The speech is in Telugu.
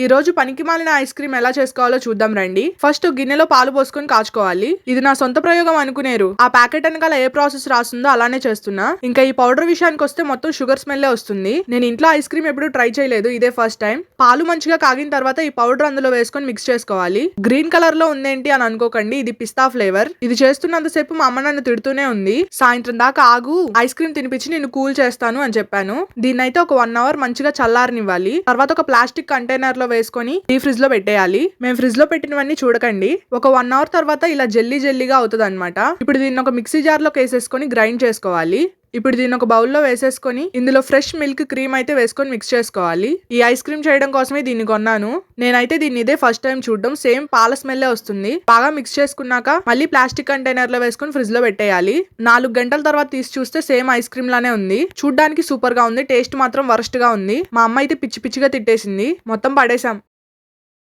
ఈ రోజు పనికిమాలిన ఐస్ క్రీమ్ ఎలా చేసుకోవాలో చూద్దాం రండి. ఫస్ట్ గిన్నెలో పాలు పోసుకొని కాచుకోవాలి. ఇది నా సొంత ప్రయోగం అనుకునేరు. ఆ ప్యాకెట్ వెనకాల ఏ ప్రాసెస్ రాస్తుందో అలానే చేస్తున్నా. ఇంకా ఈ పౌడర్ విషయానికి వస్తే మొత్తం షుగర్ స్మెల్ వస్తుంది. నేను ఇంట్లో ఐస్ క్రీమ్ ఎప్పుడు ట్రై చేయలేదు, ఇదే ఫస్ట్ టైం. పాలు మంచిగా కాగిన తర్వాత ఈ పౌడర్ అందులో వేసుకొని మిక్స్ చేసుకోవాలి. గ్రీన్ కలర్ లో ఉందేంటి అని అనుకోకండి, ఇది పిస్తా ఫ్లేవర్. ఇది చేస్తున్నంతసేపు మా అమ్మ నన్ను తిడుతూనే ఉంది. సాయంత్రం దాకా ఆగు, ఐస్ క్రీమ్ తినిపించి నేను కూల్ చేస్తాను అని చెప్పాను. దీన్నైతే ఒక 1 అవర్ మంచిగా చల్లారనివ్వాలి. తర్వాత ఒక ప్లాస్టిక్ కంటైనర్ లో వేసుకొని డీ ఫ్రిడ్జ్ లో పెట్టేయాలి. మేము ఫ్రిడ్జ్ లో పెట్టినవన్నీ చూడకండి. ఒక 1 అవర్ తర్వాత ఇలా జెల్లీ జెల్లీగా అవుతుంది అనమాట. ఇప్పుడు దీన్ని ఒక మిక్సీ జార్ లో వేసేసుకొని గ్రైండ్ చేసుకోవాలి. ఇప్పుడు దీన్ని ఒక బౌల్లో వేసేసుకొని ఇందులో ఫ్రెష్ మిల్క్ క్రీమ్ అయితే వేసుకొని మిక్స్ చేసుకోవాలి. ఈ ఐస్ క్రీమ్ చేయడం కోసమే దీన్ని కొన్నాను. నేనైతే దీన్ని ఇదే ఫస్ట్ టైం చూడడం. సేమ్ పాల స్మెల్లే వస్తుంది. బాగా మిక్స్ చేసుకున్నాక మళ్ళీ ప్లాస్టిక్ కంటైనర్ లో వేసుకొని ఫ్రిడ్జ్ లో పెట్టేయాలి. 4 గంటల తర్వాత తీసి చూస్తే సేమ్ ఐస్ క్రీమ్ లానే ఉంది. చూడ్డానికి సూపర్ గా ఉంది. టేస్ట్ మాత్రం వరస్ట్ గా ఉంది. మా అమ్మ అయితే పిచ్చి పిచ్చిగా తిట్టేసింది. మొత్తం పడేసాం.